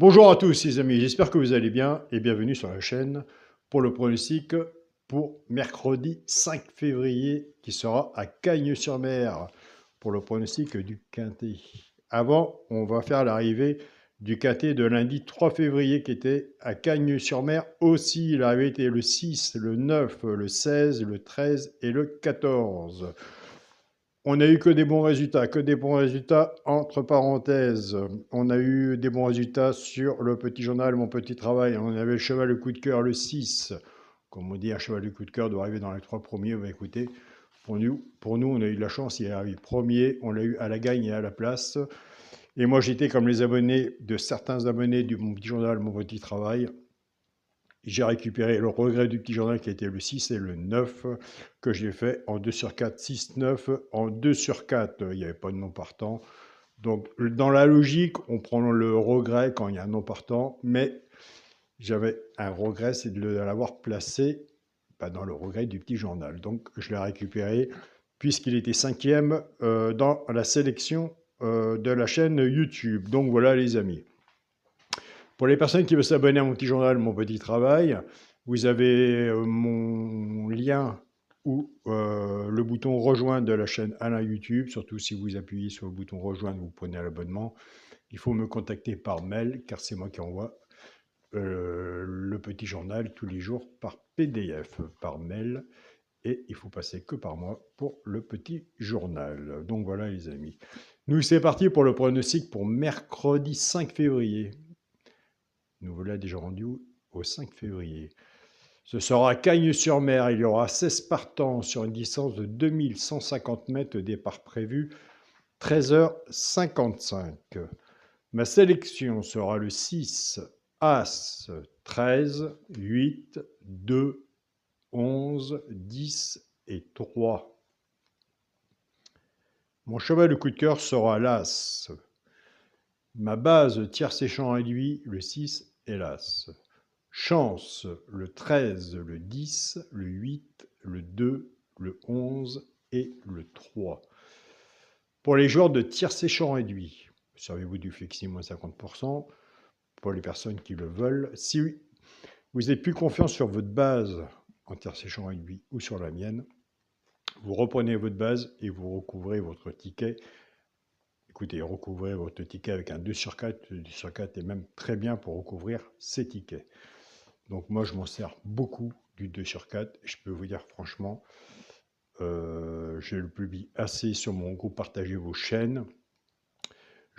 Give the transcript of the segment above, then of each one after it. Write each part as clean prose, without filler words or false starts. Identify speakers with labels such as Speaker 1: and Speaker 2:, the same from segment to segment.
Speaker 1: Bonjour à tous les amis, j'espère que vous allez bien et bienvenue sur la chaîne pour le pronostic pour mercredi 5 février qui sera à Cagnes-sur-Mer pour le pronostic du Quintet. Avant, on va faire l'arrivée du Quintet de lundi 3 février qui était à Cagnes-sur-Mer aussi. L'arrivée était le 6, le 9, le 16, le 13 et le 14. On n'a eu que des bons résultats, entre parenthèses. On a eu des bons résultats sur le petit journal, mon petit travail. On avait le cheval de coup de cœur, le 6. Comme on dit, un cheval de coup de cœur doit arriver dans les 3 premiers. Bah, écoutez, pour nous, on a eu de la chance, il est arrivé premier. On l'a eu à la gagne et à la place. Et moi, j'étais comme les abonnés de certains abonnés du mon petit journal, mon petit travail. J'ai récupéré le regret du petit journal qui était le 6 et le 9 que j'ai fait en 2 sur 4, 6, 9, en 2 sur 4. Il n'y avait pas de non partant. Donc, dans la logique, on prend le regret quand il y a un non partant, mais j'avais un regret, c'est de l'avoir placé dans le regret du petit journal. Donc, je l'ai récupéré puisqu'il était 5e dans la sélection de la chaîne YouTube. Donc, voilà les amis. Pour les personnes qui veulent s'abonner à mon petit journal, mon petit travail, vous avez mon lien ou le bouton rejoindre de la chaîne Alain YouTube. Surtout si vous appuyez sur le bouton rejoindre, vous prenez l'abonnement. Il faut me contacter par mail car c'est moi qui envoie le petit journal tous les jours par PDF, par mail. Et il faut passer que par moi pour le petit journal. Donc voilà les amis. Nous c'est parti pour le pronostic pour mercredi 5 février. Nous voilà déjà rendus au 5 février. Ce sera à Cagnes-sur-Mer. Il y aura 16 partants sur une distance de 2150 mètres. Départ prévu 13h55. Ma sélection sera le 6, As, 13, 8, 2, 11, 10 et 3. Mon cheval de coup de cœur sera l'As. Ma base tierce échant à lui, le 6 et l'As. Chance, le 13, le 10, le 8, le 2, le 11 et le 3. Pour les joueurs de tir séchant réduit, servez-vous du flexi moins 50%. Pour les personnes qui le veulent, si vous n'avez plus confiance sur votre base en tir séchant réduit ou sur la mienne, vous reprenez votre base et vous recouvrez votre ticket. Écoutez, recouvrez votre ticket avec un 2 sur 4. Le 2 sur 4 est même très bien pour recouvrir ces tickets. Donc moi, je m'en sers beaucoup du 2 sur 4. Je peux vous dire franchement, je le publie assez sur mon groupe Partagez vos chaînes.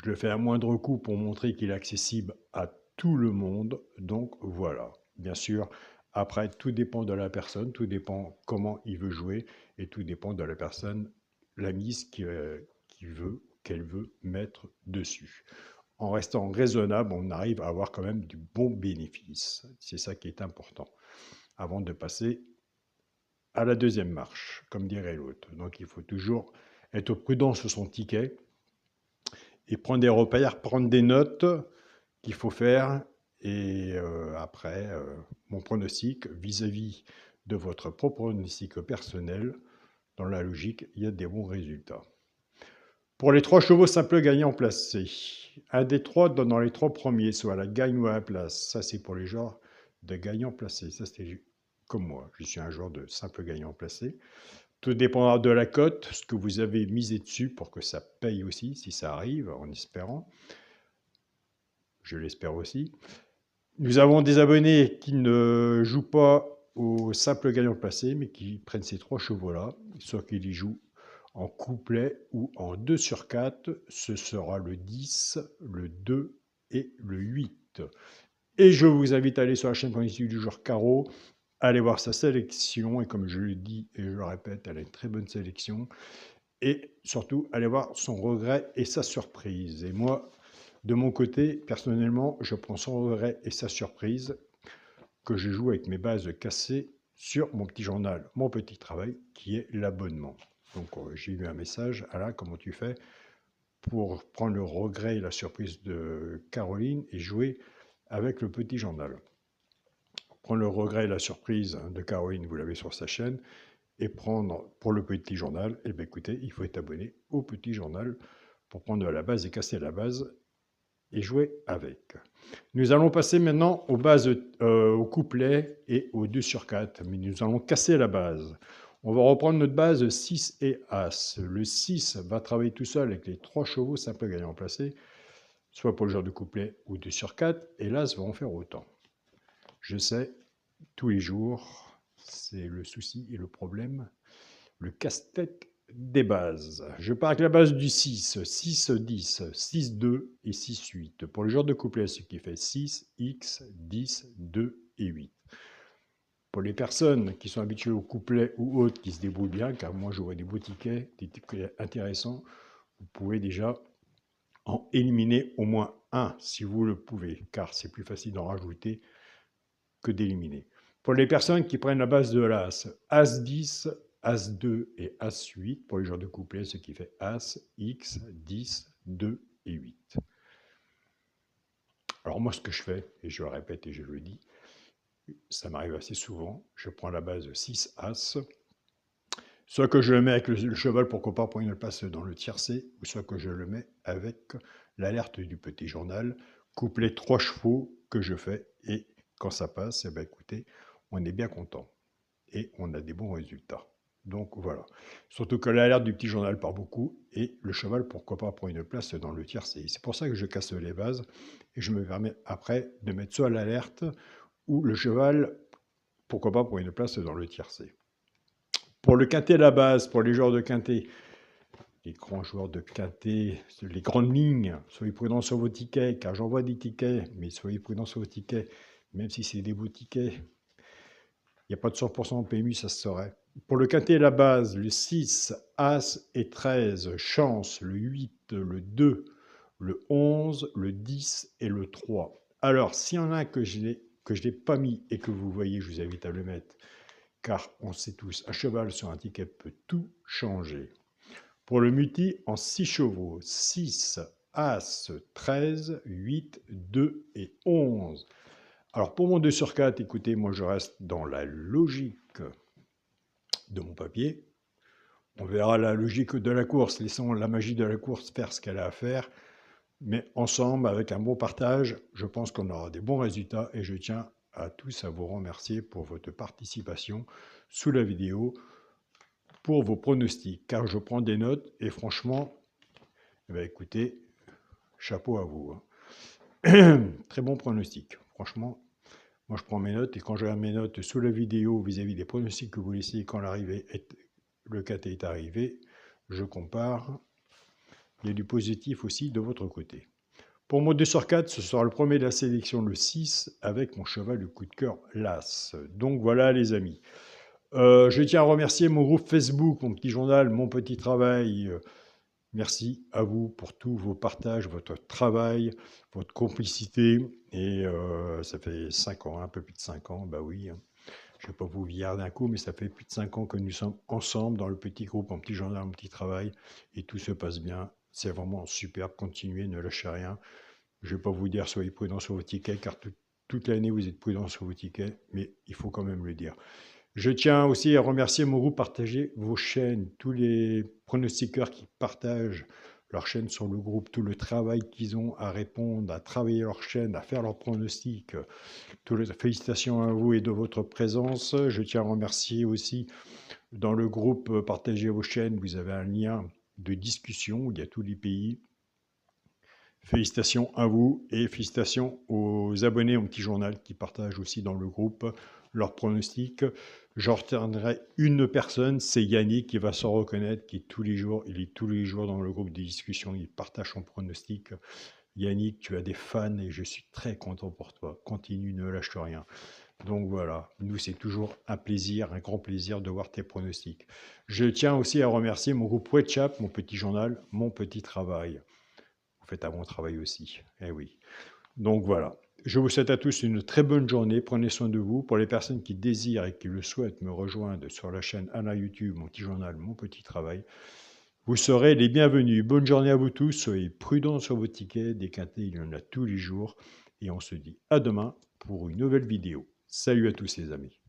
Speaker 1: Je le fais à moindre coût pour montrer qu'il est accessible à tout le monde. Donc voilà, bien sûr, après, tout dépend de la personne, tout dépend comment il veut jouer et tout dépend de la personne, la mise qu'elle veut mettre dessus. En restant raisonnable, on arrive à avoir quand même du bon bénéfice. C'est ça qui est important. Avant de passer à la deuxième marche, comme dirait l'autre. Donc il faut toujours être prudent sur son ticket et prendre des repères, prendre des notes qu'il faut faire. Et après, mon pronostic vis-à-vis de votre propre pronostic personnel, dans la logique, il y a des bons résultats. Pour les 3 chevaux simples gagnants placés, un des 3 dans les 3 premiers, soit la gagne ou à la place. Ça, c'est pour les genres de gagnants placés. Ça, c'est comme moi. Je suis un joueur de simple gagnant placé. Tout dépendra de la cote, ce que vous avez misé dessus pour que ça paye aussi, si ça arrive, en espérant. Je l'espère aussi. Nous avons des abonnés qui ne jouent pas au simple gagnant placé, mais qui prennent ces 3 chevaux-là, soit qu'ils y jouent en couplet ou en 2 sur 4, ce sera le 10, le 2 et le 8. Et je vous invite à aller sur la chaîne pronostic du joueur Carreau, aller voir sa sélection, et comme je le dis et je le répète, elle a une très bonne sélection, et surtout aller voir son regret et sa surprise. Et moi, de mon côté, personnellement, je prends son regret et sa surprise que je joue avec mes bases cassées sur mon petit journal, mon petit travail, qui est l'abonnement. Donc j'ai eu un message, Alain, comment tu fais pour prendre le regret et la surprise de Caroline et jouer avec le petit journal. Prendre le regret et la surprise de Caroline, vous l'avez sur sa chaîne, et prendre pour le petit journal, écoutez, il faut être abonné au petit journal pour prendre la base et casser la base et jouer avec. Nous allons passer maintenant aux bases, au couplet et aux 2 sur 4, mais nous allons casser la base. On va reprendre notre base 6 et As. Le 6 va travailler tout seul avec les 3 chevaux simples gagnants placés, soit pour le genre de couplet ou 2 sur 4, et l'As va en faire autant. Je sais, tous les jours, c'est le souci et le problème, le casse-tête des bases. Je pars avec la base du 6, 6, 10, 6, 2 et 6, 8. Pour le genre de couplet, ce qui fait 6, X, 10, 2 et 8. Pour les personnes qui sont habituées au couplet ou autres qui se débrouillent bien, car moi je vois des beaux tickets, des tickets intéressants, vous pouvez déjà en éliminer au moins un si vous le pouvez, car c'est plus facile d'en rajouter que d'éliminer. Pour les personnes qui prennent la base de l'As, As 10, As 2 et As 8, pour les genres de couplet, ce qui fait As, X, 10, 2 et 8. Alors moi ce que je fais, et je le répète et je le dis, ça m'arrive assez souvent, je prends la base 6 As, soit que je le mets avec le cheval, pourquoi pas, pour une place dans le tiercé, ou soit que je le mets avec l'alerte du petit journal, couplet 3 chevaux que je fais, et quand ça passe, eh ben, écoutez, on est bien content, et on a des bons résultats. Donc voilà. Surtout que l'alerte du petit journal part beaucoup, et le cheval, pourquoi pas, prend une place dans le tiercé. C'est pour ça que je casse les bases, et je me permets après de mettre soit l'alerte, ou le cheval, pourquoi pas, prend une place dans le tiercé. Pour le quintet à la base, pour les joueurs de quintet, les grands joueurs de quintet, les grandes lignes, soyez prudents sur vos tickets, car j'envoie des tickets, mais soyez prudents sur vos tickets, même si c'est des beaux tickets. Il n'y a pas de 100% en PMU, ça se saurait. Pour le quintet à la base, le 6, As et 13, chance, le 8, le 2, le 11, le 10 et le 3. Alors, s'il y en a un que je n'ai pas mis et que vous voyez, je vous invite à le mettre, car on sait tous, un cheval sur un ticket peut tout changer. Pour le multi, en 6 chevaux, 6, As, 13, 8, 2 et 11. Alors pour mon 2 sur 4, écoutez, moi je reste dans la logique de mon papier. On verra la logique de la course, laissons la magie de la course faire ce qu'elle a à faire. Mais ensemble, avec un bon partage, je pense qu'on aura des bons résultats et je tiens à tous à vous remercier pour votre participation sous la vidéo, pour vos pronostics, car je prends des notes et franchement, eh bien, écoutez, chapeau à vous. Très bon pronostic. Franchement, moi je prends mes notes et quand je regarde mes notes sous la vidéo vis-à-vis des pronostics que vous laissez quand le KT est arrivé, je compare. Il y a du positif aussi de votre côté. Pour mon 2 sur 4, ce sera le premier de la sélection, le 6, avec mon cheval de coup de cœur, l'As. Donc voilà les amis. Je tiens à remercier mon groupe Facebook, mon petit journal, mon petit travail. Merci à vous pour tous vos partages, votre travail, votre complicité. Et ça fait 5 ans, un peu plus de 5 ans, bah oui. Je ne vais pas vous vieillir d'un coup, mais ça fait plus de 5 ans que nous sommes ensemble dans le petit groupe, mon petit journal, mon petit travail. Et tout se passe bien. C'est vraiment superbe. Continuez, ne lâchez rien. Je ne vais pas vous dire soyez prudents sur vos tickets, car toute l'année vous êtes prudents sur vos tickets, mais il faut quand même le dire. Je tiens aussi à remercier mon groupe Partagez vos chaînes, tous les pronostiqueurs qui partagent leur chaîne sur le groupe, tout le travail qu'ils ont à répondre, à travailler leur chaîne, à faire leurs pronostics. Félicitations à vous et de votre présence. Je tiens à remercier aussi dans le groupe Partagez vos chaînes, vous avez un lien de discussion où il y a tous les pays. Félicitations à vous et félicitations aux abonnés au petit journal qui partagent aussi dans le groupe leurs pronostics. J'en retiendrai une personne, c'est Yannick qui va s'en reconnaître, il est tous les jours dans le groupe des discussions, il partage son pronostic. Yannick, tu as des fans et je suis très content pour toi. Continue, ne lâche rien. Donc voilà, nous c'est toujours un plaisir, un grand plaisir de voir tes pronostics. Je tiens aussi à remercier mon groupe WhatsApp, mon petit journal, mon petit travail. Vous faites un bon travail aussi, eh oui. Donc voilà, je vous souhaite à tous une très bonne journée, prenez soin de vous. Pour les personnes qui désirent et qui le souhaitent me rejoindre sur la chaîne Alain YouTube, mon petit journal, mon petit travail, vous serez les bienvenus. Bonne journée à vous tous, soyez prudents sur vos tickets, des quintés, il y en a tous les jours. Et on se dit à demain pour une nouvelle vidéo. Salut à tous les amis.